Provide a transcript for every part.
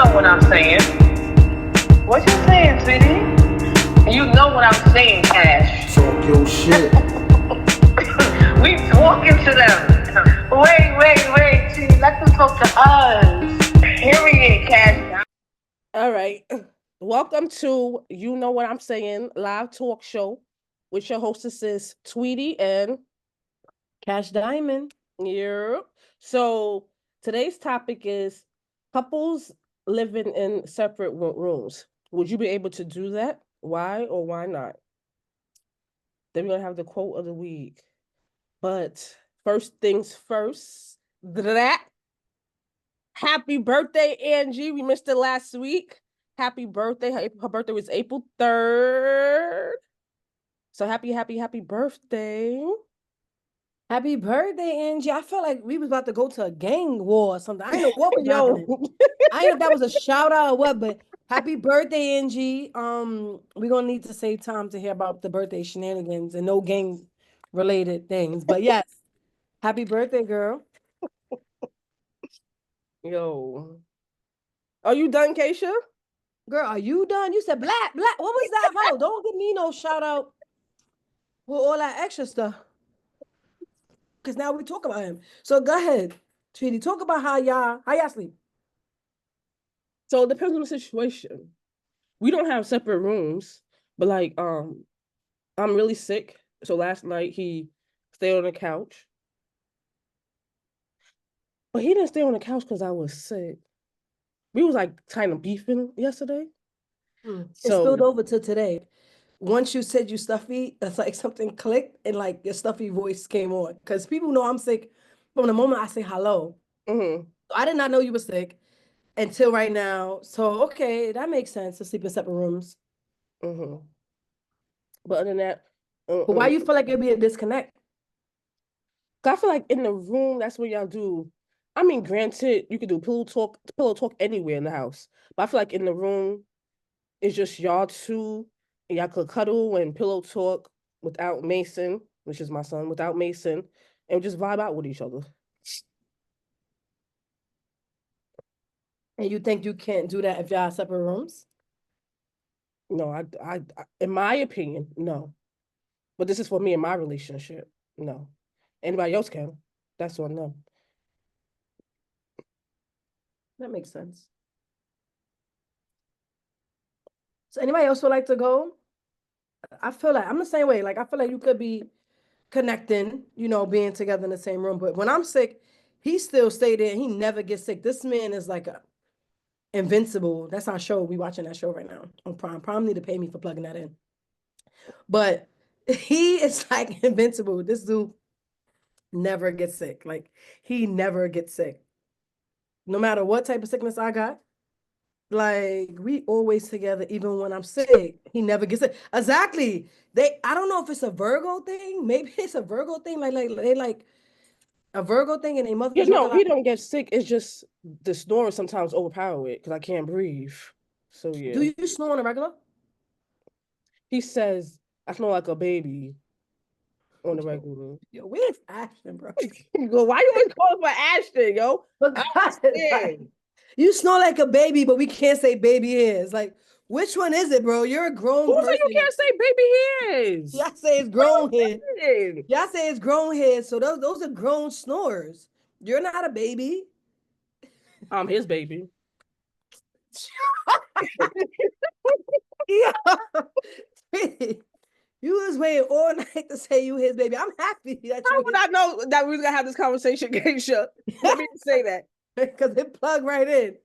know what I'm saying. What you saying, sweetie? You know what I'm saying, Cash. Talk your shit. We talking to them. Wait. See, let them talk to us. Period, Cash. All right. Welcome to You Know What I'm Saying live talk show with your hostesses Tweety and Cash Diamond. yeah. So today's topic is couples living in separate rooms. Would you be able to do that? Why or why not? Then we're gonna have the quote of the week. But first things first, that happy birthday, Angie. We missed it last week. Happy birthday. Her birthday was April 3rd. So happy birthday. Happy birthday, Angie. I felt like we was about to go to a gang war or something. I didn't know what was Yo. happening. I didn't know if that was a shout out or what, but happy birthday, Angie. We're gonna need to save time to hear about the birthday shenanigans and no gang related things. But yes, happy birthday, girl. Yo. Are you done, Keisha? Girl, are you done? You said black. What was that about? Don't give me no shout out with all that extra stuff. Because now we talk about him. So go ahead, Tweety. Talk about how y'all sleep. So it depends on the situation. We don't have separate rooms, but like I'm really sick. So last night he stayed on the couch. But he didn't stay on the couch because I was sick. We was like kind of beefing yesterday. It spilled over to today. Once you said you stuffy, it's like something clicked and like your stuffy voice came on. Because people know I'm sick from the moment I say hello. Mm-hmm. I did not know you were sick until right now. So okay, that makes sense to sleep in separate rooms. Mm-hmm. But other than that, but why you feel like it'd be a disconnect? I feel like in the room, that's what y'all do. I mean, granted, you could do pillow talk anywhere in the house. But I feel like in the room, it's just y'all two, and y'all could cuddle and pillow talk without Mason, which is my son, without Mason, and just vibe out with each other. And you think you can't do that if y'all have separate rooms? No, I, in my opinion, no. But this is for me and my relationship. No. Anybody else can. That's on them. That makes sense. So anybody else would like to go? I feel like I'm the same way. Like I feel like you could be connecting, being together in the same room. But when I'm sick, he still stay there. He never gets sick. This man is like a invincible. That's our show. We watching that show right now on Prime. Prime need to pay me for plugging that in. But he is like invincible. This dude never gets sick. Like he never gets sick. No matter what type of sickness I got, like we always together, even when I'm sick. He never gets sick. Exactly. I don't know if it's a Virgo thing. Maybe it's a Virgo thing. Like they like a Virgo thing, and they mother. Yeah, no, he don't get sick. It's just the snoring sometimes overpower it because I can't breathe. So yeah. Do you snore on a regular? He says I snore like a baby on the regular. Yo, where's Ashton, bro? You go, why you always calling for Ashton, yo? Like, you snore like a baby, but we can't say baby hairs. Like, which one is it, bro? You're a grown Who person. said you can't say baby hairs? Y'all say it's grown hair. Y'all say it's grown hair. So those are grown snores. You're not a baby. I'm his baby. Yeah. You was waiting all night to say you his baby. I'm happy that How would I know that we was gonna have this conversation, Keisha? Let me say that. Because it plugged right in.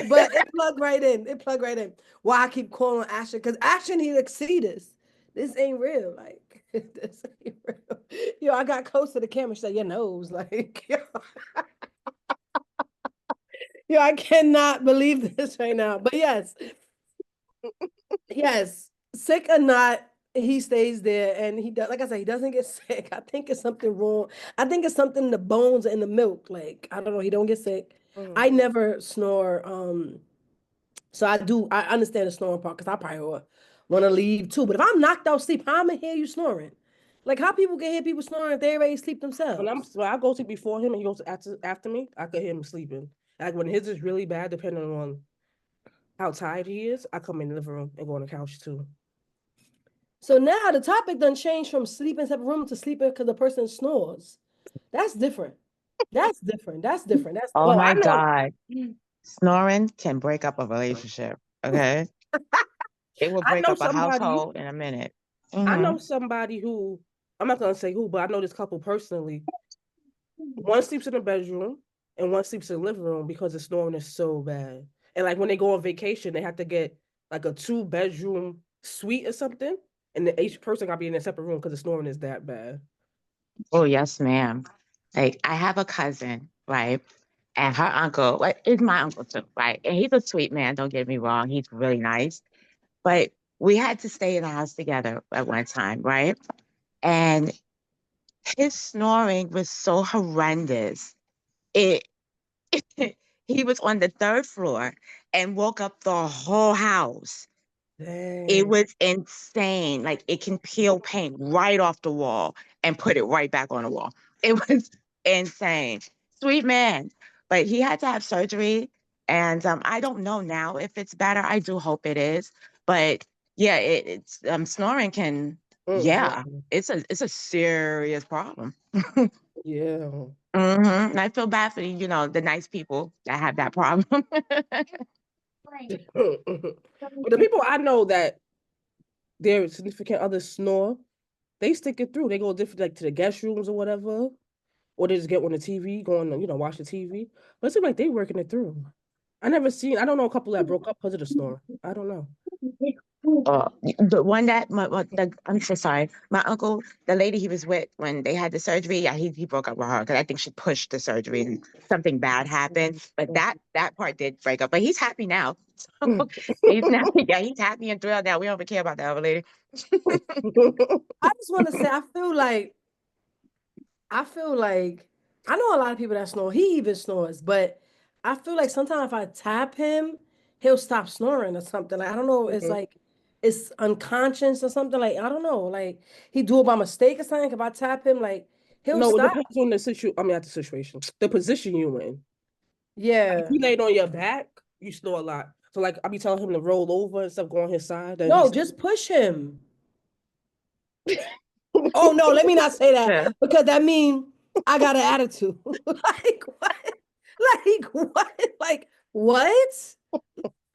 But it plugged right in. It plugged right in. Why I keep calling Ashton? Because Ashton, he like, see this. This ain't real. Like, this ain't real. Yo, I got close to the camera. She said, your nose. Like, yo, I cannot believe this right now. But yes. Yes. Sick or not, he stays there and he does, like I said, he doesn't get sick. I think it's something wrong. I think it's something in the bones and the milk. Like, I don't know, he don't get sick. I never snore. So I understand the snoring part because I probably want to leave too. But if I'm knocked out sleep, how am I hear you snoring? Like how people can hear people snoring if they already sleep themselves? When I go to before him and he goes after me, I could hear him sleeping. Like when his is really bad, depending on how tired he is, I come in the living room and go on the couch too. So now the topic done changed from sleeping in separate room to sleeping because the person snores. That's different. That's different. That's different. That's Oh Well, I my know God. Snoring can break up a relationship. Okay. It will I break know up a somebody. household in a minute. I Hmm. know somebody who, I'm not gonna say who, but I know this couple personally. One sleeps in the bedroom and one sleeps in the living room because the snoring is so bad. And like when they go on vacation, they have to get like a 2-bedroom suite or something, and each person gotta be in a separate room because the snoring is that bad. Oh, yes, ma'am. Like, I have a cousin, right? And her uncle, like, is my uncle too, right? And he's a sweet man, don't get me wrong. He's really nice. But we had to stay in the house together at one time, right? And his snoring was so horrendous. It he was on the third floor and woke up the whole house. It Dang. was insane. Like it can peel paint right off the wall and put it right back on the wall. It was insane. Sweet man. But he had to have surgery. And I don't know now if it's better. I do hope it is. But yeah, it's snoring can, yeah, Mhm. it's a serious problem. Yeah. And I feel bad for the nice people that have that problem. But the people I know that their significant others snore, they stick it through. They go different, like to the guest rooms or whatever, or they just get on the TV, going to watch the TV. But it seems like they working it through. I don't know a couple that broke up because of the snore. I don't know. The one that I'm so sorry. My uncle, the lady he was with when they had the surgery, yeah, he broke up with her because I think she pushed the surgery and something bad happened. But that part did break up. But he's happy now. So he's now, yeah, he's happy and thrilled now. We don't even care about the other lady. I just want to say I feel like I know a lot of people that snore. He even snores, but I feel like sometimes if I tap him, he'll stop snoring or something. Like I don't know, it's like it's unconscious or something. Like I don't know, like he do it by mistake or something. If I tap him, like he'll No, it stop. depends on the situation. I mean, not the situation, the position you in. Like, if Yeah. you laid on your back, you snore a lot. So like I be telling him to roll over and stuff, go on his side. Then No, he's just push him. Oh no, let me not say that Yeah. because that mean I got an attitude. Like what? Like what? Like what?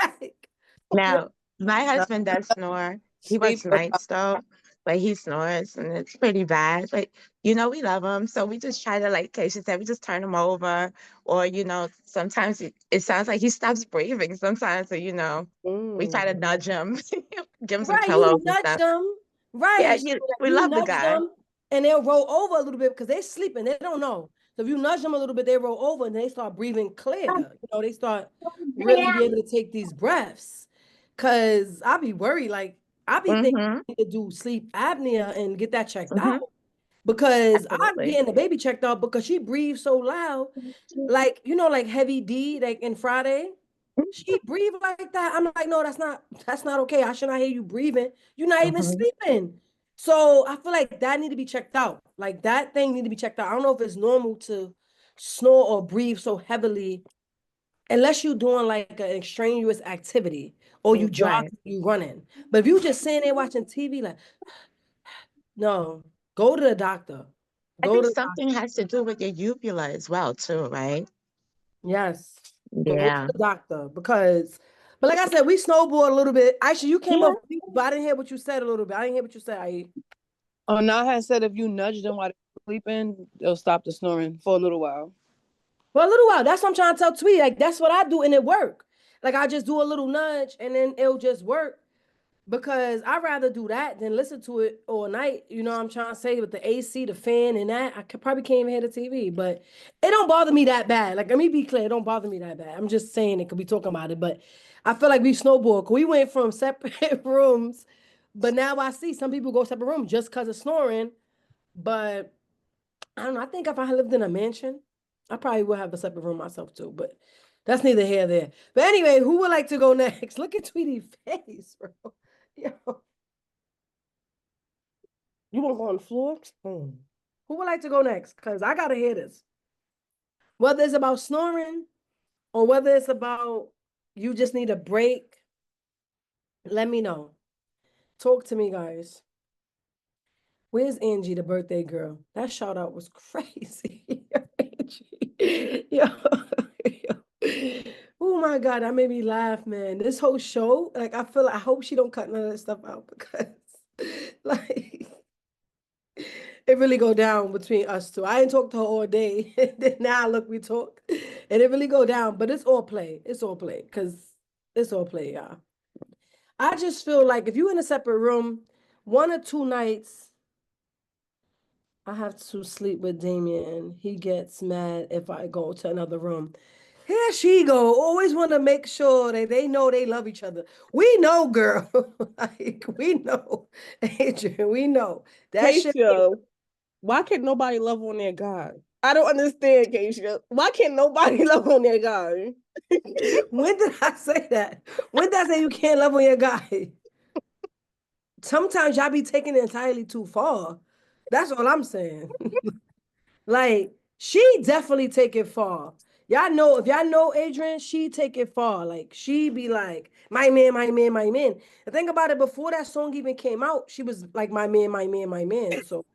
Like, what? Now, my husband does snore. He sleep. works nights though, but he snores and it's pretty bad. But we love him. So we just try to, like Keisha said, we just turn him over. Or, sometimes it sounds like he stops breathing sometimes. So, we try to Mm. nudge him, give him some Right, pillows you and nudge stuff. them. Yeah, Right. So like, we you love the nudge guy. them and they'll roll over a little bit because they're sleeping. They don't know. So if you nudge them a little bit, they roll over and they start breathing clear. They start really be able to take these breaths. Cause I be worried, like I be thinking Mm-hmm. I need to do sleep apnea and get that checked out. Mm-hmm. Because I'm Absolutely. getting the baby checked out because she breathes so loud. Like, like Heavy D, like in Friday. She breathe like that. I'm like, no, that's not okay. I should not hear you breathing. You're not even Mm-hmm. sleeping. So I feel like that need to be checked out. Like that thing need to be checked out. I don't know if it's normal to snore or breathe so heavily, unless you're doing like an extraneous activity or you Right. jogging, you running. But if you just sitting there watching TV, like, no, go to the doctor. I Go think to the something doctor. has to do with your uvula as well, too, right? Yes. Go to Yeah. the doctor because, but like I said, we snowboard a little bit. Actually, you came Yeah. up, but I didn't hear what you said a little bit. I didn't hear what you said. Oh, Nah had said if you nudge them while they're sleeping, they'll stop the snoring for a little while. For a little while. That's what I'm trying to tell Tweet. Like that's what I do, and it work. Like I just do a little nudge, and then it'll just work. Because I'd rather do that than listen to it all night. You know what I'm trying to say? With the AC, the fan, and that, probably can't even hear the TV. But it don't bother me that bad. Like, let me be clear, it don't bother me that bad. I'm just saying it, could be talking about it. But I feel like we snowboard. We went from separate rooms, but now I see some people go separate rooms just because of snoring. But I don't know. I think if I had lived in a mansion, I probably would have a separate room myself too. But that's neither here nor there. But anyway, who would like to go next? Look at Tweety's face, bro. Yo. You want to go on the floor? Who would like to go next? Because I gotta hear this. Whether it's about snoring or whether it's about you just need a break Let me know. Talk to me, guys. Where's Angie, the birthday girl? That shout out was crazy. Angie. Yo, yo. Oh my God, that made me laugh, man. This whole show, like, I hope she don't cut none of this stuff out because, like, it really go down between us two. I ain't talked to her all day. Then now look, we talk, and it really go down. But it's all play. It's all play because it's all play, y'all. I just feel like if you in a separate room, 1 or 2 nights, I have to sleep with Damien. He gets mad if I go to another room. Here she go. Always want to make sure that they know they love each other. We know, girl. Like, we know. Adrian, we know. That shit. Keisha, why can't nobody love on their God? I don't understand, Keisha. Why can't nobody love on their God? When did I say that? When did I say you can't love on your guy? Sometimes y'all be taking it entirely too far. That's all I'm saying. Like, she definitely take it far. Y'all know, if y'all know Adrian, she take it far. Like, she be like, my man, my man, my man. And think about it, before that song even came out, she was like, my man, my man, my man. So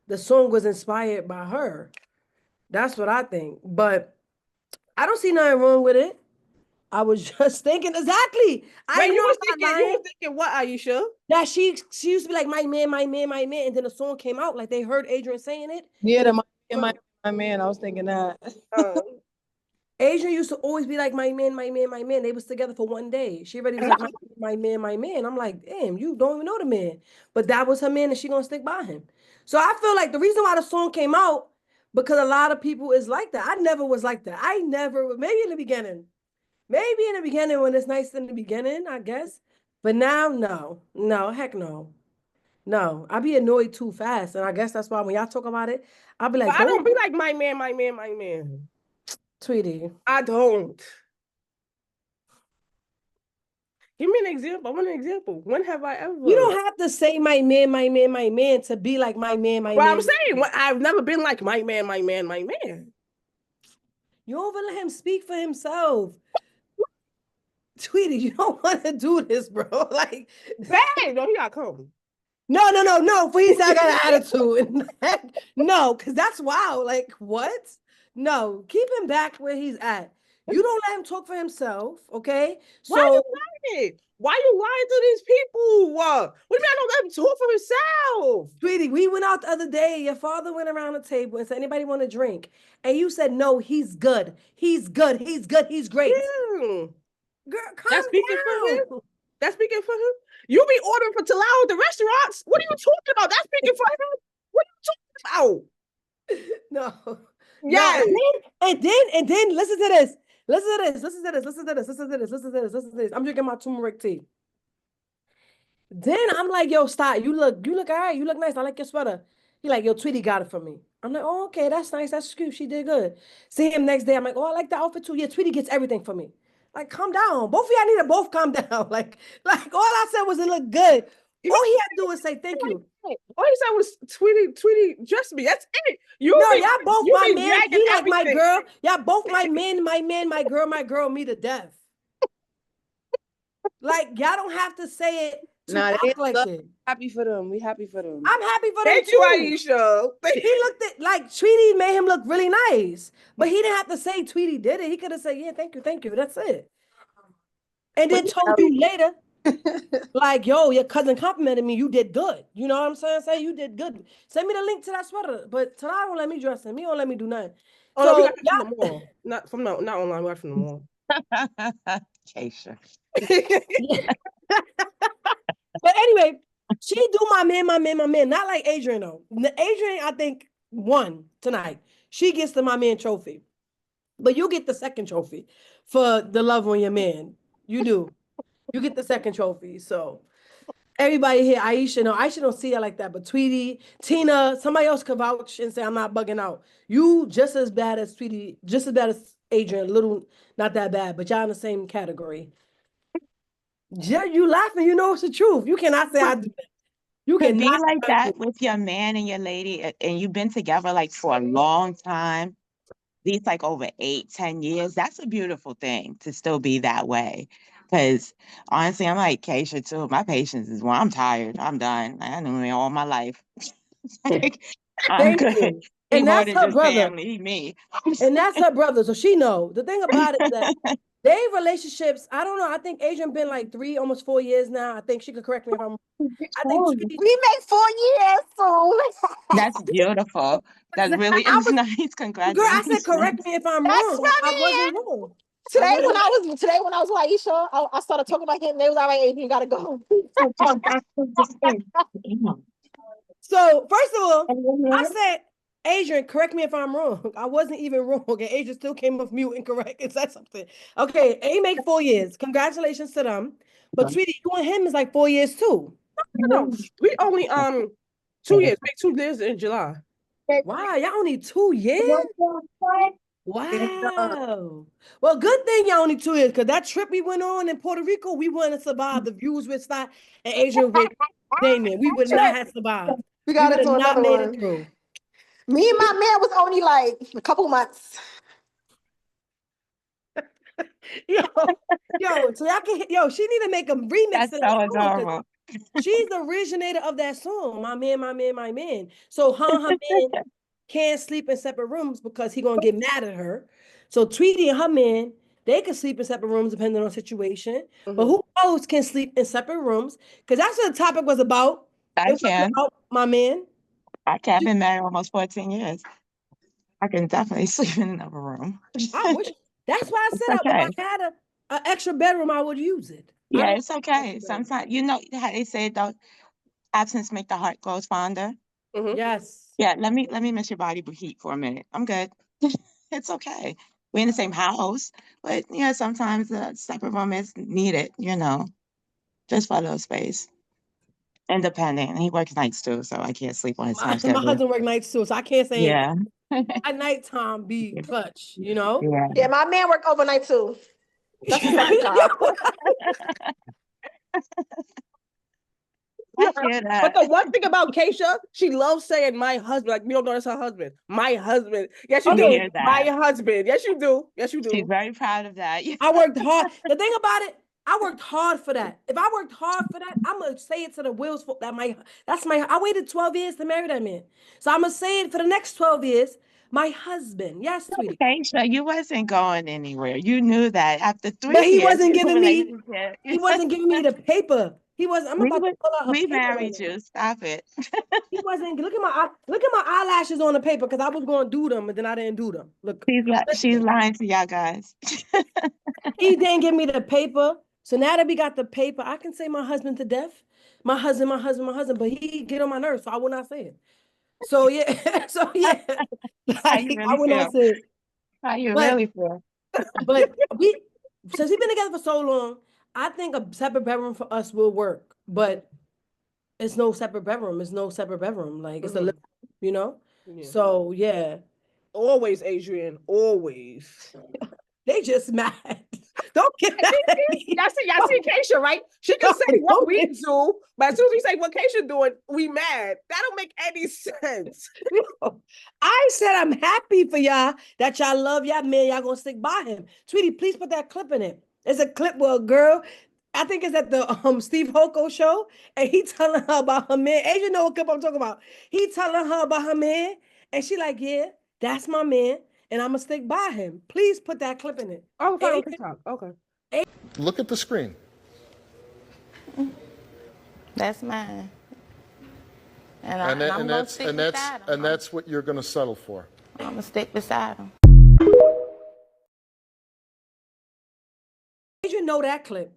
the song was inspired by her. That's what I think. But I don't see nothing wrong with it. I was just thinking exactly. Wait, you was thinking what, Aisha? That she used to be like, my man, my man, my man. And then the song came out, like they heard Adrian saying it. Yeah, my man. I was thinking that. Adrian used to always be like, my man, my man, my man. They was together for 1 day. She already was like, my man, my man. I'm like, damn, you don't even know the man. But that was her man and she gonna stick by him. So I feel like the reason why the song came out, because a lot of people is like that. I never was like that. Maybe in the beginning. Maybe in the beginning when it's nice in the beginning, I guess. But now, no, heck no. No, I be annoyed too fast. And I guess that's why when y'all talk about it, I'll be like, I don't be like, my man, my man, my man. Tweety. I don't. Give me an example. I want an example. When have I ever? You don't have to say my man, my man, my man to be like my man, my man. I'm saying, I've never been like my man, my man, my man. You don't even let him speak for himself. Tweety, you don't want to do this, bro. Like, bad. No, he gotta come. No. Please, I got an attitude. No, because that's wild. Like, what? No, keep him back where he's at. You don't let him talk for himself, okay? So why you lying? Why you lying to these people? What do you mean I don't let him talk for himself? Sweetie, we went out the other day. Your father went around the table and said, anybody want a drink? And you said, no, he's good. He's good. He's good. He's great. Yeah. Girl, calm That's speaking down. for him. That's speaking for him. You be ordering for Talal at the restaurants. What are you talking about? That's speaking for him. What are you talking about? No. Yeah. No. And then listen to this. Listen to this. I'm drinking my turmeric tea. Then I'm like, yo, stop. You look all right. You look nice. I like your sweater. He like, yo, Tweety got it for me. I'm like, oh, okay, that's nice. That's cute. She did good. See him next day. I'm like, oh, I like the outfit too. Yeah, Tweety gets everything for me. Like, calm down. Both of y'all need to both calm down. Like all I said was it looked good. All he had to do was say thank you. All he said was Tweety, just me. That's it. Y'all both my man. He like my girl. Y'all both my man, my girl, me to death. Like, y'all don't have to say it to act like it. Happy for them. We happy for them. I'm happy for them Thank you, Aisha. He looked at like Tweety made him look really nice, but he didn't have to say Tweety did it. He could have said, yeah, thank you. That's it. And then told you later, like, yo, your cousin complimented me. You did good. You know what I'm saying? Say you did good. Send me the link to that sweater. But Talal won't let me dress him. He won't let me do nothing. Oh, so, no, from the mall. Not online. We got from the mall. Keisha. But anyway, she do my man. Not like Adrian though. Adrian, I think, won tonight. She gets the my man trophy. But you get the second trophy for the love on your man. You do. You get the second trophy. So everybody here, Aisha don't see it like that. But Tweety, Tina, somebody else could vouch and say I'm not bugging out. You just as bad as Tweety, just as bad as Adrian, little, not that bad, but y'all in the same category. Yeah, you laughing, you know it's the truth. You cannot say I do that. You can can be like that with your man and your lady, and you've been together like for a long time. least like over 8, 10 years, that's a beautiful thing to still be that way. Because honestly, I'm like Keisha too. My patience is well, I'm tired. I'm done. I knew me all my life. Like, I'm Thank good. you. He And more that's than her just brother. family. He me. And that's her brother. So she know. The thing about it is that they relationships, I don't know. I think Adrian been like 3, almost 4 years now. I think she could correct me if I'm I think Tweety, We make 4 years soon. That's beautiful. That really I is was nice. girl, I Congratulations. said correct me if I'm That's wrong. my I wasn't man. wrong. Today when I was with Aisha, I started talking about him. They was all right, Adrian, you gotta go. So first of all, I said, Adrian, correct me if I'm wrong. I wasn't even wrong. And Adrian still came off mute and correct and said something. Okay, they make 4 years. Congratulations to them. But Tweety, you and him is like 4 years too. No, we only 2 years. Make 2 years in July. Wow, y'all only 2 years? Wow. Well, good thing y'all only 2 years, because that trip we went on in Puerto Rico, we wouldn't have survived. The views with Scott and Adrian with Damien. We would not have survived. We We gotta would have do not another made one. it through. Me and my man was only like a couple months. Yo, so y'all can she need to make a remix That's of so that song, 'cause adorable. she's the originator of that song. My man, my man, my man. So her and her man can't sleep in separate rooms because he gonna get mad at her. So Tweety and her man, they can sleep in separate rooms depending on the situation. But who else can sleep in separate rooms? Because that's what the topic was about. I It wasn't can. about my man. I can. I've been married almost 14 years. I can definitely sleep in another room. I wish. That's why I said if Okay. I had an extra bedroom, I would use it. I Yeah, don't it's have an okay. extra bedroom. Sometimes, you know how they say though, absence make the heart grows fonder. Yes. Yeah, let me miss your body heat for a minute. I'm good. It's okay. We're in the same house, but yeah, sometimes a separate room is needed, just for a little space. Independent. And he works nights too, so I can't sleep on his time My schedule. husband work nights too, so I can't say anything. Yeah. At nighttime be clutch, you know? Yeah. Yeah, my man worked overnight too. That's his second job. I hear that. But the one thing about Keisha, she loves saying my husband. Like, we don't know that's her husband. My husband. Yes, you I do. hear that. My husband. Yes, you do. Yes, you She's do. very proud of that. I worked hard. The thing about it, I worked hard for that. If I worked hard for that, I'm gonna say it to the wheels for that. I waited 12 years to marry that man. So I'm gonna say it for the next 12 years. My husband. Yes, sweetie. Keisha, you wasn't going anywhere. You knew that after 3 But he years wasn't of giving me, relationship. he wasn't giving me the paper. He wasn't, I'm about to pull out her We paper right married now. you. Stop it. He wasn't, look at my eyelashes on the paper because I was gonna do them, but then I didn't do them. Look, She's lying to y'all guys. he didn't give me the paper. So now that we got the paper, I can say my husband to death. My husband, my husband, my husband, but he get on my nerves, so I will not say it. So yeah, so yeah, How you like, I really will not feel? say it. How you But really feel? but since we've been together for so long, I think a separate bedroom for us will work. But it's no separate bedroom. It's no separate bedroom. Like it's a living, you know. Yeah. So yeah, Always, Adrian. Always. they just mad. Don't get mad at me. Y'all see Keisha, right? She can say what Don't we get- do, but as soon as we say what Keisha doing, we mad. That don't make any sense. I said I'm happy for y'all that y'all love y'all man. Y'all gonna stick by him. Tweety, please put that clip in it. It's a clip where a girl, I think it's at the Steve Hoko show, and he telling her about her man. Adrian know what clip I'm talking about. He telling her about her man, and she like, yeah, that's my man, and I'm gonna stick by him. Please put that clip in it. Oh, fine, Adrian- TikTok. Okay. Look at the screen. That's mine. And I'm gonna stick beside him. That's what you're going to settle for. I'm gonna stick beside him. Adrian know that clip.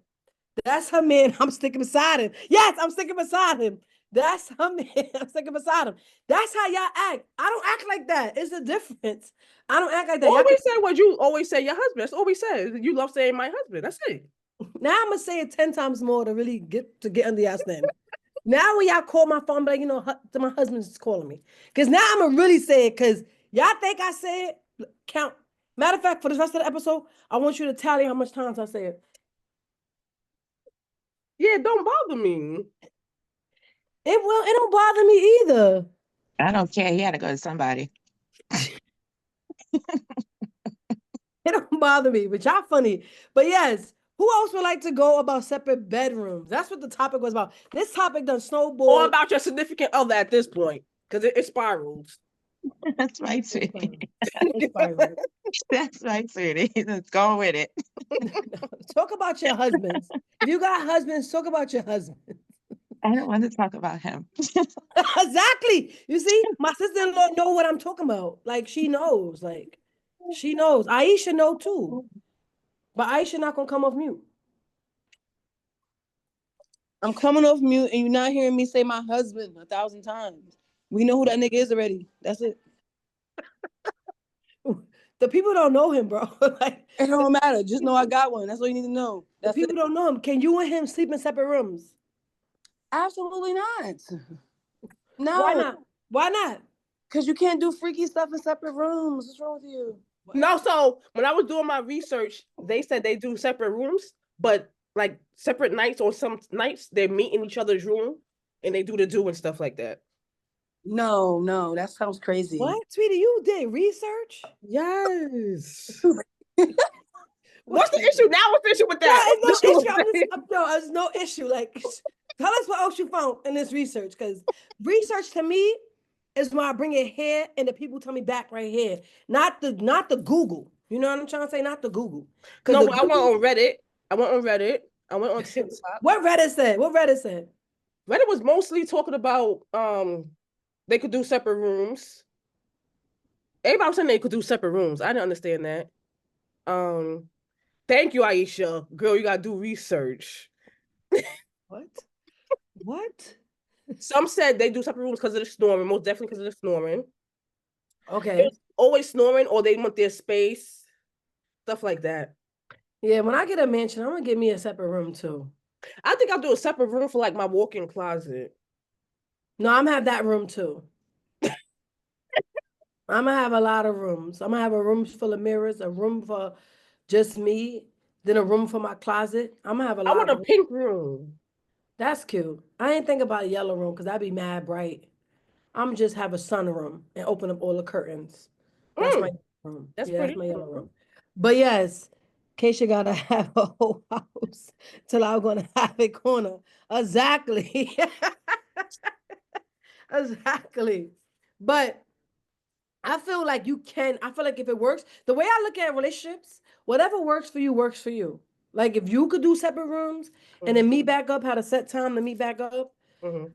That's her man. I'm sticking beside him. Yes, I'm sticking beside him. That's her man. I'm sticking beside him. That's how y'all act. I don't act like that. It's the difference. I don't act like that. Y'all Always say what you always say your husband. That's all we say. You love saying my husband. That's it. Now I'm gonna say it 10 times more to really get under y'all skin. Now when y'all call my phone, like, my husband's calling me. Because now I'm gonna really say it, because y'all think I say it, count. Matter of fact, for the rest of the episode, I want you to tally how much times I say it. Yeah, don't bother me. It don't bother me either. I don't care. He had to go to somebody. It don't bother me, but y'all funny. But yes, who else would like to go about separate bedrooms? That's what the topic was about. This topic done Or snowballed. about your significant other at this point, because it spirals. That's right, sweetie. It's fine. That's right, sweetie. Let's go with it. Talk about your husbands. If you got husbands, talk about your husbands. I don't want to talk about him. Exactly. You see, my sister-in-law know what I'm talking about. Like she knows. Like she knows. Aisha know too. But Aisha not gonna come off mute. I'm coming off mute and you're not hearing me say my husband 1,000 times. We know who that nigga is already. That's it. The people don't know him, bro. Like It don't matter. Just know I got one. That's all you need to know. the That's people it. don't know him. Can you and him sleep in separate rooms? Absolutely not. Why No, not? Why not? because you can't do freaky stuff in separate rooms. What's wrong with you? No, so when I was doing my research, they said they do separate rooms, but like separate nights, or some nights they meet in each other's room and they do the do and stuff like that. No, that sounds crazy. What, sweetie? You did research? Yes. What's the issue now? What's the issue with No, that? it's no issue. No, there's no issue. Like, tell us what else you found in this research, because research to me is when I bring it here and the people tell me back right here, not the Google. You know what I'm trying to say? Not the Google. No, the I went on Reddit. I went on TikTok. What Reddit said? What Reddit said? Reddit was mostly talking about they could do separate rooms. Everybody was saying they could do separate rooms. I didn't understand that. Thank you, Aisha. Girl, you gotta do research. What? What? Some said they do separate rooms because of the snoring, most definitely because of the snoring. Okay. It's always snoring, or they want their space, stuff like that. Yeah, when I get a mansion, I'm gonna get me a separate room too. I think I'll do a separate room for like my walk-in closet. No, I'm gonna have that room too. I'm gonna have a lot of rooms. I'm gonna have a room full of mirrors, a room for just me, then a room for my closet. I'm gonna have a I lot want a of pink room. That's cute. I ain't think about a yellow room because that'd be mad bright. I'm just have a sunroom and open up all the curtains. That's my room. That's Yeah, that's pretty. my yellow room. But yes, Keisha gotta have a whole house till I'm gonna have a corner. Exactly. Exactly. But I feel like I feel like if it works, the way I look at relationships, whatever works for you works for you. Like if you could do separate rooms and then meet back up, had a set time to meet back up,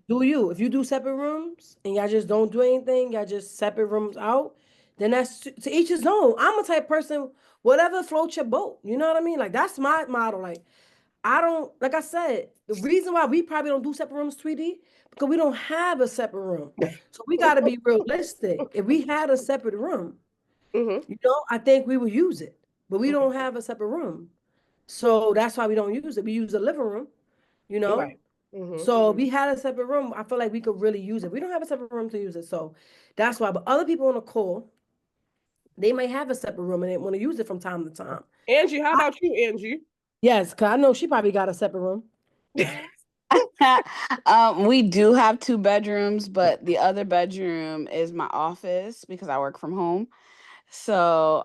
do you. If you do separate rooms and y'all just don't do anything, y'all just separate rooms out, then that's to each his own. I'm a type person, whatever floats your boat. You know what I mean? Like that's my model. Like I don't, like I said, the reason why we probably don't do separate rooms, sweetie, because we don't have a separate room. So we got to be realistic. If we had a separate room, you know, I think we would use it, but we don't have a separate room. So that's why we don't use it. We use the living room, you know? Right. So if we had a separate room, I feel like we could really use it. We don't have a separate room to use it. So that's why. But other people on the call, they might have a separate room and they want to use it from time to time. Angie, how about you, Angie? Yes, because I know she probably got a separate room. We do have 2 bedrooms, but the other bedroom is my office because I work from home. So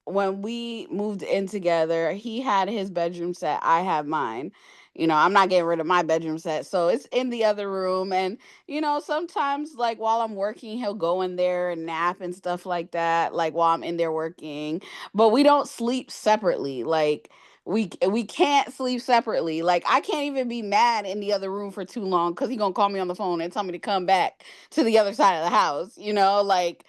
when we moved in together, he had his bedroom set, I have mine. You know, I'm not getting rid of my bedroom set. So it's in the other room. And, you know, sometimes like while I'm working, he'll go in there and nap and stuff like that, like while I'm in there working. But we don't sleep separately. Like we can't sleep separately. Like I can't even be mad in the other room for too long because he's gonna call me on the phone and tell me to come back to the other side of the house, you know, like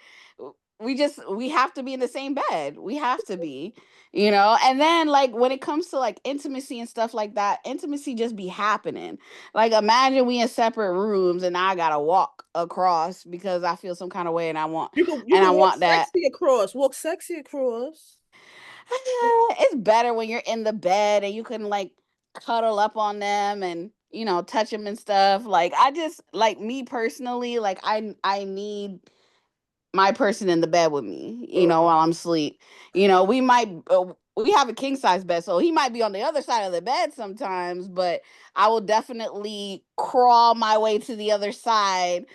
we have to be in the same bed. We have to be, you know. And then like when it comes to like intimacy and stuff like that, intimacy just be happening. Like imagine we in separate rooms and I gotta walk across because I feel some kind of way and I want You can I walk want that. sexy across. Walk sexy across. It's better when you're in the bed and you can like cuddle up on them and, you know, touch them and stuff. Like I just like me personally, like I need my person in the bed with me, you know, while I'm asleep. You know, we have a king size bed, so he might be on the other side of the bed sometimes, but I will definitely crawl my way to the other side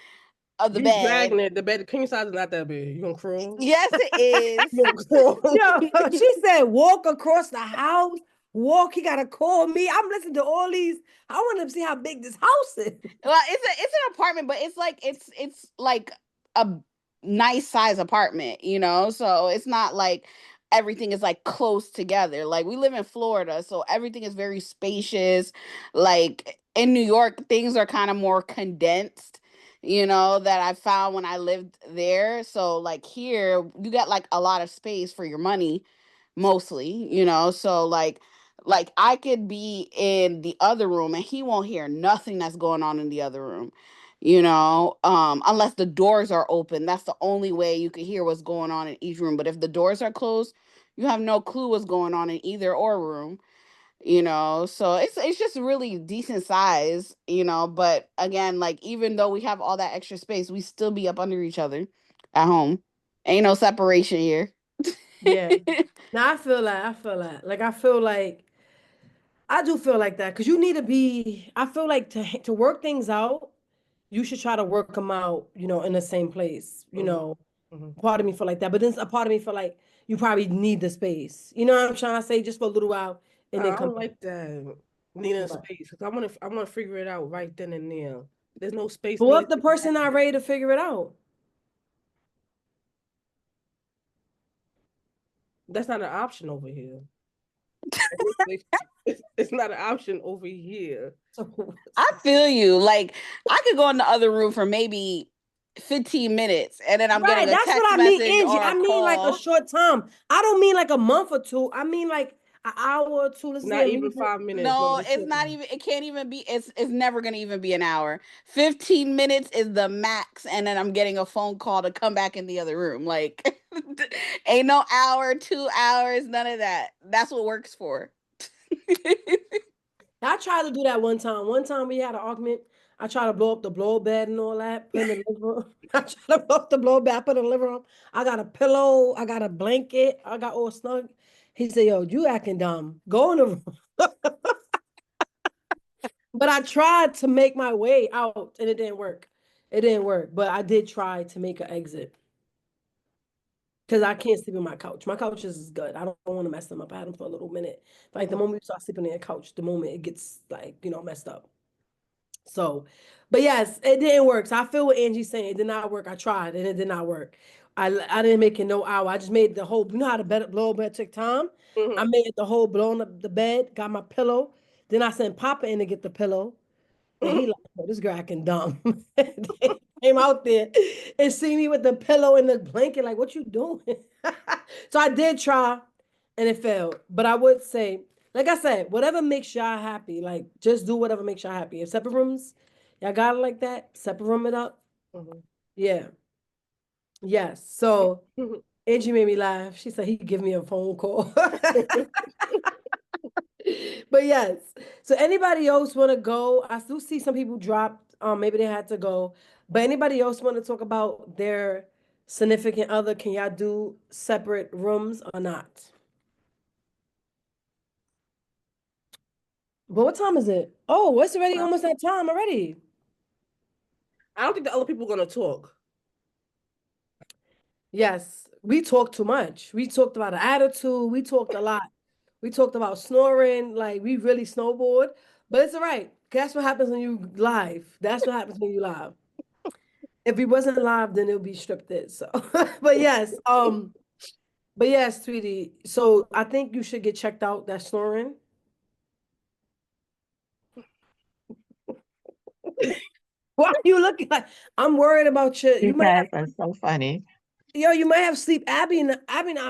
of the You bed. dragging it. The bed, the king size is not that big. You gonna crawl? Yes, it is. You gonna crawl? Yo, she said walk across the house. Walk, he gotta call me. I'm listening to all these. I want to see how big this house is. Well, it's an apartment, but it's like a nice size apartment, you know. So it's not like everything is like close together. Like we live in Florida, so everything is very spacious. Like in New York, things are kind of more condensed, you know, that I found when I lived there. So like here, you got like a lot of space for your money, mostly, you know. So like I could be in the other room and he won't hear nothing that's going on in the other room, you know, unless the doors are open. That's the only way you can hear what's going on in each room. But if the doors are closed, you have no clue what's going on in either or room, you know. So it's just really decent size, you know. But again, like even though we have all that extra space, we still be up under each other at home. Ain't no separation here. Yeah. Now I feel like, I feel like I do feel like that because you need to be. I feel like to work things out, you should try to work them out. You know, in the same place. You know, part of me feel like that, but then a part of me feel like you probably need the space. You know what I'm trying to say? Just for a little while, and then I come don't like that. Needing Right. space. Cause I want to figure it out right then and there. There's no space. But what if needed the to person connect. not ready to figure it out? That's not an option over here. It's not an option over here. So, I feel you. Like I could go in the other room for maybe 15 minutes and then I'm right, getting a that's text what I mean, message Angie. or I a mean like a call. short time. I don't mean like a month or two. I mean like an hour or two. Let's Not say even 5 minutes. No, it's it's not even, it can't even be, it's never gonna even be an hour. 15 minutes is the max, and then I'm getting a phone call to come back in the other room. Like ain't no hour, 2 hours, none of that. That's what works for. I tried to do that one time. One time we had an argument. I tried to blow up the blow bed and all that. Put in the living room. I tried to blow up the blow bed. I put it in the living room. I got a pillow. I got a blanket. I got all snug. He said, "Yo, you acting dumb. Go in the room." But I tried to make my way out, and it didn't work. It didn't work. But I did try to make an exit because I can't sleep on my couch. My couch is good. I don't want to mess them up. I had them for a little minute. Like the moment you start sleeping on your couch, the moment it gets like messed up. So, but yes, it didn't work. So I feel what Angie's saying. It did not work. I tried and it did not work. I didn't make it no hour. I just made the whole, you know how the blow bed took time? I made the whole blowing up the bed, got my pillow. Then I sent Papa in to get the pillow. And he like, oh, this girl acting dumb. They came out there and see me with the pillow and the blanket, like, what you doing? So I did try and it failed. But I would say, like I said, whatever makes y'all happy, like just do whatever makes y'all happy. If separate rooms, y'all got it like that, separate room it up. Yeah. Yes. So Angie made me laugh. She said he'd give me a phone call. But yes. So anybody else want to go? I still see some people dropped. Maybe they had to go. But anybody else want to talk about their significant other? Can y'all do separate rooms or not? But what time is it? Oh, it's already almost that time already. I don't think the other people are gonna talk. Yes, we talked too much. We talked about the attitude. We talked a lot. We talked about snoring. Like we really snowboard. But it's all right. That's what happens when you live. That's what happens when you live. If we wasn't live, then it would be scripted. So, but yes, sweetie. So I think you should get checked out. That snoring. Why are you looking like? I'm worried about you. You might have, That's so funny. yo, you might have sleep Abby,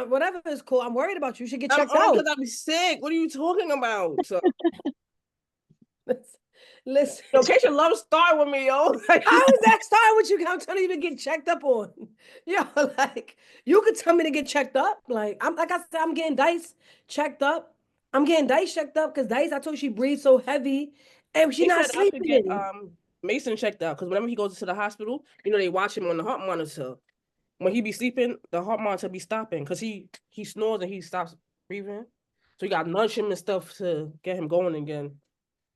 whatever is cool. I'm worried about you. You should get checked out. Because I'm sick. What are you talking about? So, Listen. yo, Keisha love start with me, yo. How is that starting with you? I'm telling you to get checked up on. Yo, like you could tell me to get checked up. Like I said, I'm getting Dice checked up. I'm getting Dice checked up because Dice, I told you she breathes so heavy and she's not said I should sleeping. get Mason checked out because whenever he goes to the hospital, they watch him on the heart monitor. When he be sleeping, the heart monitor be stopping because he snores and he stops breathing. So you got to nudge him and stuff to get him going again.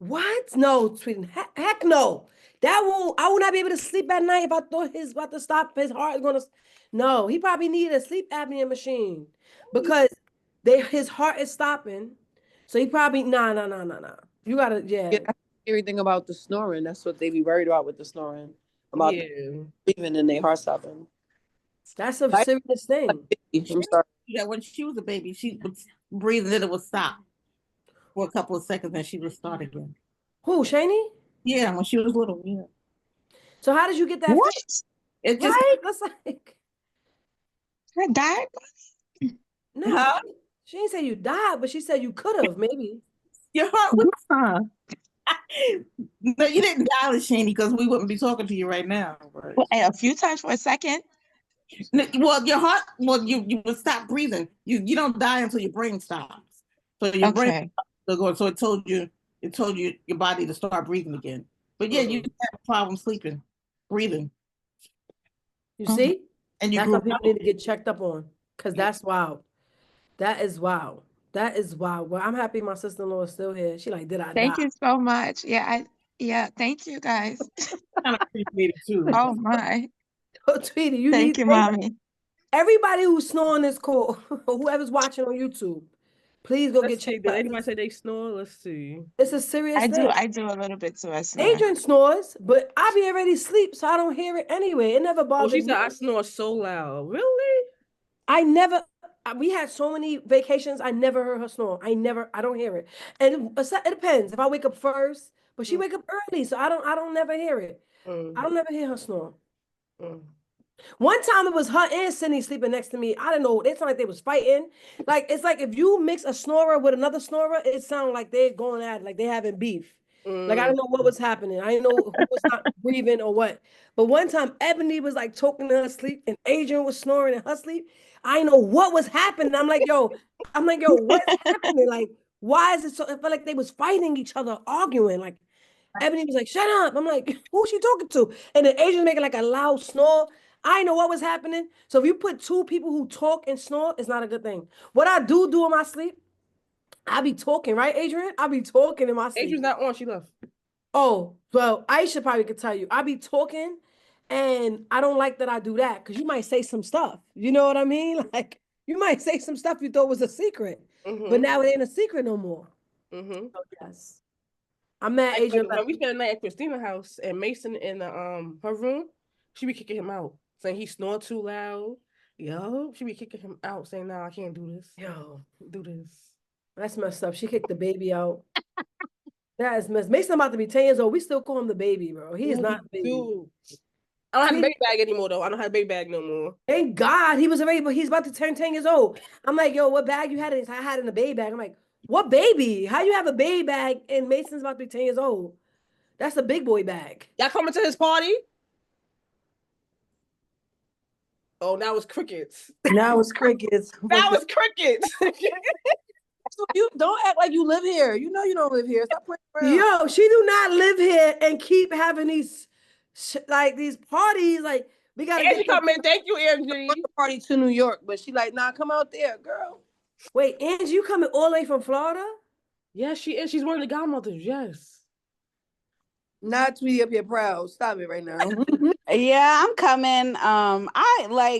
What? No, Tweety. Heck no. I will not be able to sleep at night if I thought he's about to stop. His heart is gonna. No, he probably needed a sleep apnea machine because his heart is stopping. So he probably nah. You gotta Yeah, that's everything about the snoring. That's what they be worried about with the snoring. About breathing and their heart stopping. That's a serious thing. I'm sorry. Yeah, when she was a baby, she would breathe and then it would stop for a couple of seconds and she would start again. Who, Shani? Yeah, when she was little. Yeah. So how did you get that? What? It just right? That's like Her died? no. Huh? She didn't say you died, but she said you could have maybe. your heart was. Huh. No, you didn't die, Shani, because we wouldn't be talking to you right now. But... Well, a few times for a second. Well, your heart. Well, you would stop breathing. You don't die until your brain stops. So your brain stops going. So it told you your body to start breathing again. But yeah, you have a problem sleeping, breathing. You see? And you that's grew what people need to get checked up on, because that's wild. That is wild. That is wild. Well, I'm happy my sister-in-law is still here. She like, did I Thank die? you so much. Yeah, thank you guys. kind of appreciate it too. Oh my. Oh, Tweety, you Thank need you, mommy. Everybody who's snoring this call, whoever's watching on YouTube, please go get checked Did out. anybody say they snore? Let's see. It's a serious thing. I do a little bit too. I snore. Adrian snores, but I be already asleep, so I don't hear it anyway. It never bothers she me. said I snore so loud. Really? We had so many vacations, I never heard her snore. I don't hear it. And it depends if I wake up first, but she wake up early, so I don't never hear it. I don't never hear her snore. One time it was her and Cindy sleeping next to me. I don't know. It sounded like they was fighting. Like, it's like if you mix a snorer with another snorer, it sounded like they're going at it, like they having beef. Like, I don't know what was happening. I didn't know who was not breathing or what. But one time, Ebony was like talking in her sleep and Adrian was snoring in her sleep. I didn't know what was happening. I'm like, yo, what's happening? Like, why is it so? It felt like they was fighting each other, arguing. Like, Ebony was like, shut up. I'm like, who's she talking to? And then Adrian's making like a loud snore. I didn't know what was happening. So if you put two people who talk and snore, it's not a good thing. What I do in my sleep, I be talking, right, Adrian? I be talking in my sleep. Adrian's not on. She left. Oh, well, Aisha probably could tell you. I be talking, and I don't like that I do that because you might say some stuff. You know what I mean? Like, you might say some stuff you thought was a secret, but now it ain't a secret no more. So, yes. I'm mad Adrian left. When we spent the night at Christina's house and Mason in the her room, she be kicking him out, saying he snore too loud. Yo, she be kicking him out, saying, "No, I can't do this. Yo, do this." That's messed up. She kicked the baby out. That is messed. Mason about to be 10 years old. We still call him the baby, bro. He is not the baby. Dude. I don't have a baby bag anymore, though. I don't have a baby bag no more. Thank God. He was already, but he's about to turn 10 years old. I'm like, yo, what bag you had? I had in a baby bag. I'm like, what baby? How you have a baby bag and Mason's about to be 10 years old? That's a big boy bag. Y'all coming to his party? Oh, now it's crickets. Now it's crickets. Now it's crickets. You don't act like you live here. You know you don't live here. Stop playing around. Yo, she do not live here and keep having these these parties. Like, we gotta Angie come in. Thank you, Angie. Party to New York, but she like, nah, come out there, girl. Wait, Angie, you coming all the way from Florida? Yes, she is. She's one of the godmothers. Yes. Not Tweety up here proud. Stop it right now. Yeah, I'm coming. I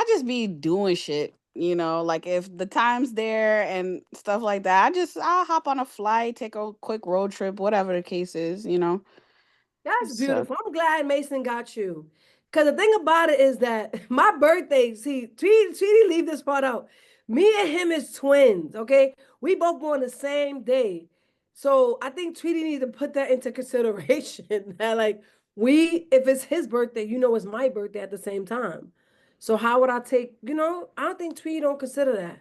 just be doing shit. You know, like if the time's there and stuff like that, I'll hop on a flight, take a quick road trip, whatever the case is, you know. That's beautiful. I'm glad Mason got you. Because the thing about it is that my birthday, see, Tweety leave this part out. Me and him is twins, okay? We both born the same day. So I think Tweety needs to put that into consideration. That like, if it's his birthday, it's my birthday at the same time. So how would I take, I don't think Tweety don't consider that.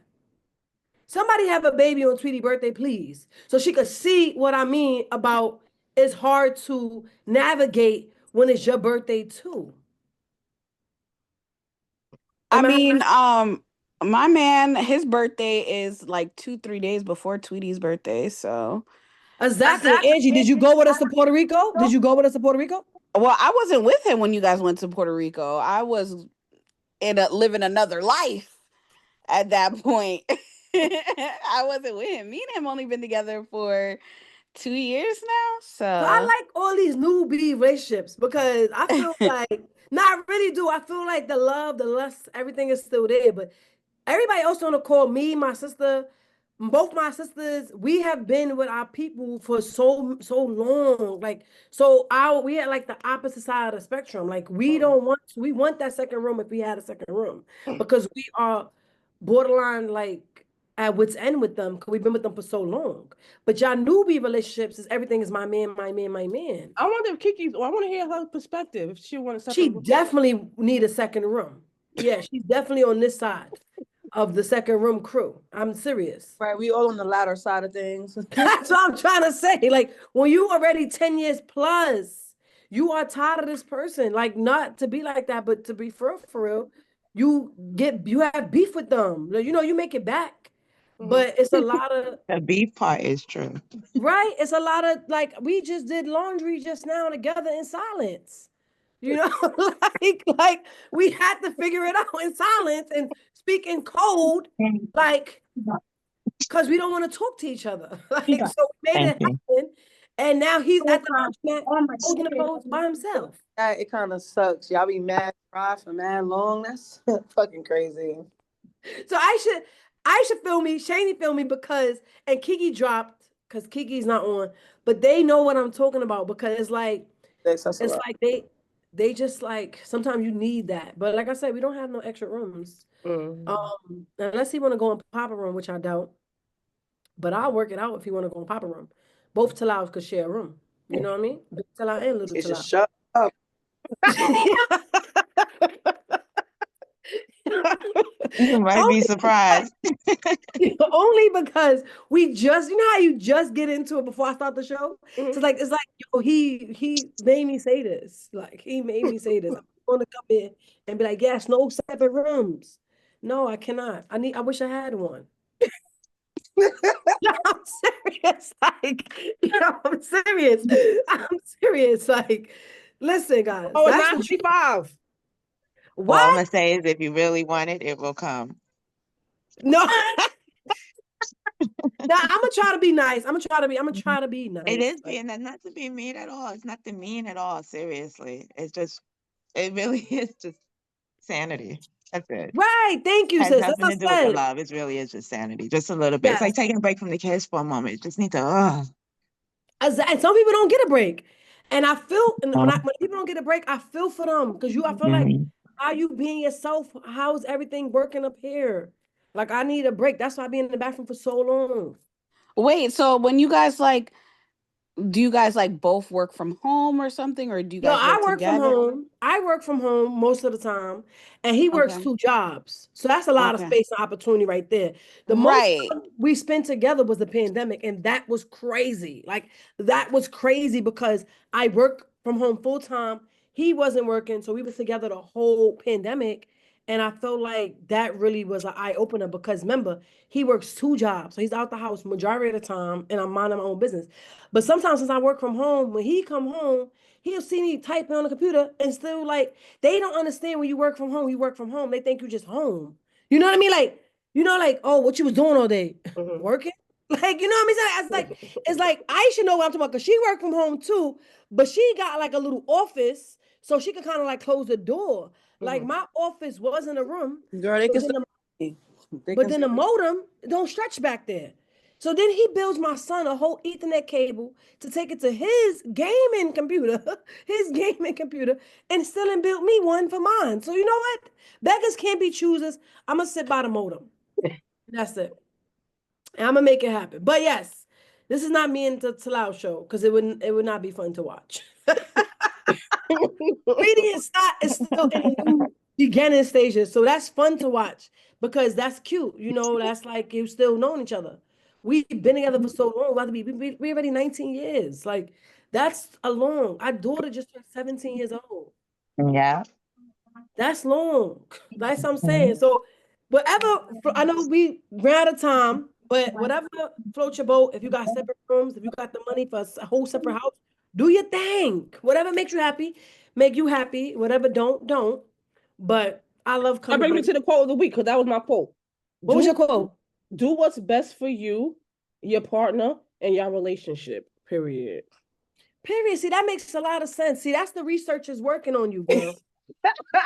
Somebody have a baby on Tweety's birthday, please. So she could see what I mean about it's hard to navigate when it's your birthday too. I mean, my man, his birthday is like 2-3 days before Tweety's birthday. So exactly. Angie, did you go with us to Puerto Rico? Did you go with us to Puerto Rico? Well, I wasn't with him when you guys went to Puerto Rico. I was living another life at that point. I wasn't with him. Me and him only been together for 2 years now. So I So like all these newbie relationships because I feel like, no, I really do. I feel like the love, the lust, everything is still there. But everybody else on the call, me, my sister, both my sisters, we have been with our people for so long. Like, so we had like the opposite side of the spectrum. Like, we want that second room if we had a second room because we are borderline like at wit's end with them because we've been with them for so long. But y'all newbie relationships is everything is my man, my man, my man. I wonder if Kiki, I want to hear her perspective. If she wants to, She definitely need a second room. Yeah, she's definitely on this side of the second room crew. I'm serious. Right, we all on the latter side of things. That's what I'm trying to say. Like, when you already 10 years plus, you are tired of this person. Like, not to be like that, but to be for real, you have beef with them. You know, you make it back. But it's a lot of the beef part is true. right. It's a lot of like we just did laundry just now together in silence. You know, like we had to figure it out in silence and speak in code, like because we don't want to talk to each other. Like, so we made it happen. And now he's at the holding the clothes by himself. It kind of sucks. Y'all be mad dry for mad long. That's fucking crazy. So Aisha feel me, Shani feel me because, and Kiki dropped because Kiki's not on, but they know what I'm talking about because it's like, they just like, sometimes you need that. But like I said, we don't have no extra rooms. Unless he want to go in Papa room, which I doubt. But I'll work it out if he want to go in Papa room. Both Talaus could share a room. You know what I mean? Big Talau and little Talau. Just shut up. You might be surprised. Only because we just, you know how you just get into it before I start the show? So it's like, yo, he made me say this. Like, he made me say this. I'm going to come in and be like, yes, no separate rooms. No, I cannot. I wish I had one. No, I'm serious. Like, I'm serious. I'm serious. Like, listen, guys. Oh, it's 95. What? All I'm gonna say is if you really want it, it will come. No. Now I'm gonna try to be nice. I'm gonna try to be nice. It is being not to be mean at all. It's not to mean at all. Seriously. It really is just sanity. That's it. Right. Thank you, sis. That's nothing to do with the love. It really is just sanity. Just a little bit. Yes. It's like taking a break from the kids for a moment. You just need to And some people don't get a break. And I feel when people don't get a break, I feel for them because I feel like, how you being yourself? How's everything working up here? Like, I need a break. That's why I be in the bathroom for so long. Wait, so when you guys do you guys like both work from home or something, or do you guys work together? From home. I work from home most of the time, and he works 2 jobs, so that's a lot of space and opportunity right there. The most time we spent together was the pandemic, and that was crazy. Like, that was crazy because I work from home full time. He wasn't working, so we was together the whole pandemic. And I felt like that really was an eye-opener because remember, he works 2 jobs. So he's out the house majority of the time and I'm minding my own business. But sometimes since I work from home, when he come home, he'll see me typing on the computer and still like, they don't understand when you work from home, They think you're just home. You know what I mean? Like, oh, what you was doing all day? Working? Like, you know what I mean? It's like, I should know what I'm talking about because she worked from home too, but she got like a little office so she could kind of like close the door. Like, my office wasn't a room. Girl, they can but then the modem don't stretch back there. So then he builds my son a whole Ethernet cable to take it to his gaming computer, and still built me one for mine. So you know what? Beggars can't be choosers. I'm going to sit by the modem. That's it. And I'm going to make it happen. But yes, this is not me and the Talau show because it would not be fun to watch. Reading is still in the beginning stages, so that's fun to watch because that's cute. You know, that's like you still knowing each other. We've been together for so long. We already 19 years. Like, that's a long. Our daughter just turned 17 years old. Yeah, that's long. That's what I'm saying. So, whatever. I know we ran out of time, but whatever floats your boat. If you got separate rooms, if you got the money for a whole separate house. Do your thing. Whatever makes you happy, make you happy. Whatever don't. But I love coming. I bring me to the quote of the week because that was my quote. What was your quote? Do what's best for you, your partner, and your relationship. Period. Period. See, that makes a lot of sense. See, that's the researchers working on you, girl.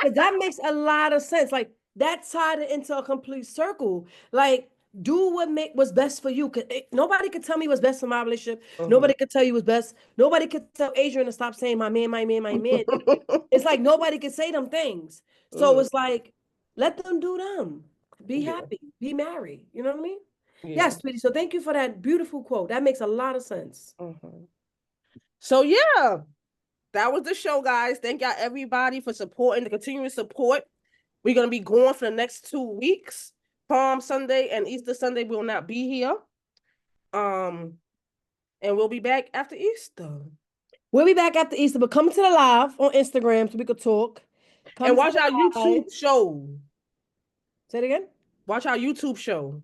'Cause that makes a lot of sense. Like that tied it into a complete circle. Like, do what's best for you. Nobody could tell me what's best for my relationship. Nobody could tell you what's best. Nobody could tell Adrian to stop saying my man, my man, my man. It's like nobody could say them things. So it's like, let them do them. Be happy. Be married. You know what I mean? Yes, sweetie. So thank you for that beautiful quote. That makes a lot of sense. So yeah, that was the show, guys. Thank y'all everybody for supporting, the continuing support. We're gonna be going for the next 2 weeks. Palm Sunday and Easter Sunday will not be here. And we'll be back after Easter. We'll be back after Easter, but come to the live on Instagram so we could talk. And watch our YouTube show. Say it again. Watch our YouTube show.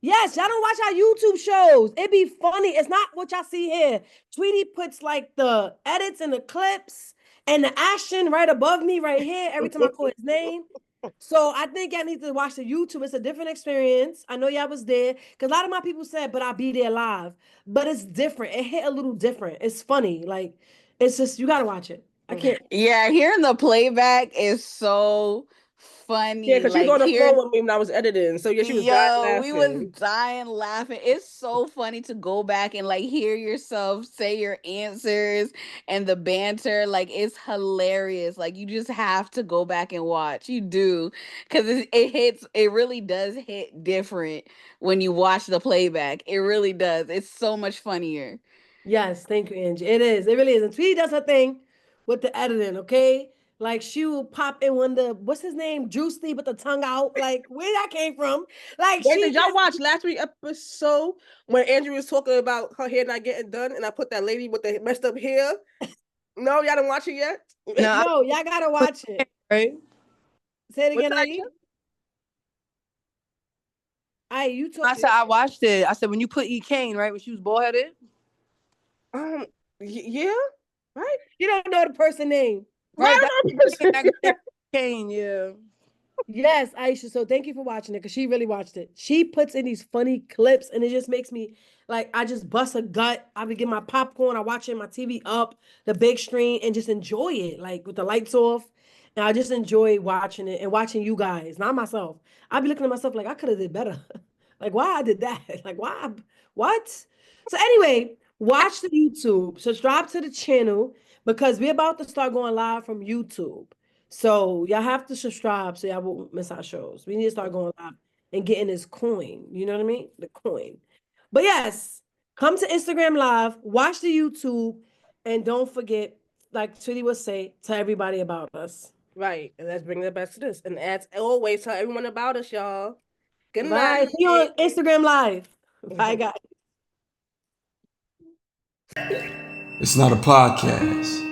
Yes, y'all don't watch our YouTube shows. It be funny. It's not what y'all see here. Tweety puts like the edits and the clips and the action right above me right here every time I call his name. So I think y'all need to watch the YouTube. It's a different experience. I know y'all was there because a lot of my people said, but I'll be there live. But it's different. It hit a little different. It's funny. Like, it's just, you got to watch it. I can't. Yeah, hearing the playback is so funny. Yeah, because she was on the phone with me when I was editing. So yeah, she was dying laughing. We was dying laughing. It's so funny to go back and like hear yourself say your answers and the banter. Like it's hilarious. Like you just have to go back and watch. You do. Because it really does hit different when you watch the playback. It really does. It's so much funnier. Yes, thank you, Angie. It is. It really is. And Tweety does her thing with the editing, okay? Like she will pop in when what's his name? Juicy with the tongue out. Like where that came from? Like did y'all watch last week's episode when Andrew was talking about her hair not getting done and I put that lady with the messed up hair? No, y'all didn't watch it yet? No, y'all gotta watch it. Right? Say it again, Ivy. You told I said I watched it. I said when you put E. Kane, right, when she was bald headed. Yeah, right. You don't know the person name. Right. Kane, yeah. Yes, Aisha. So thank you for watching it because she really watched it. She puts in these funny clips and it just makes me like I just bust a gut. I would get my popcorn, I watch it, my TV up, the big screen, and just enjoy it, like with the lights off. And I just enjoy watching it and watching you guys, not myself. I'd be looking at myself like I could have did better. Like why I did that? Like why? What? So anyway, watch the YouTube, subscribe to the channel because we're about to start going live from YouTube. So y'all have to subscribe so y'all won't miss our shows. We need to start going live and getting this coin. You know what I mean? The coin. But yes, come to Instagram Live, watch the YouTube, and don't forget, like Tweety would say, tell everybody about us. Right. And let's bring it back to this. And as always, tell everyone about us, y'all. Good Bye. night. See you on Instagram Live. Bye, guys. It's not a podcast.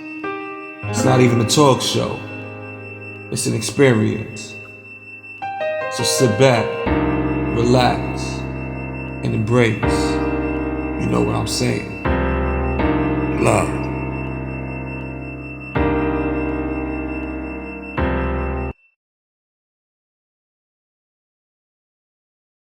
It's not even a talk show. It's an experience. So sit back, relax, and embrace. You know what I'm saying? Love.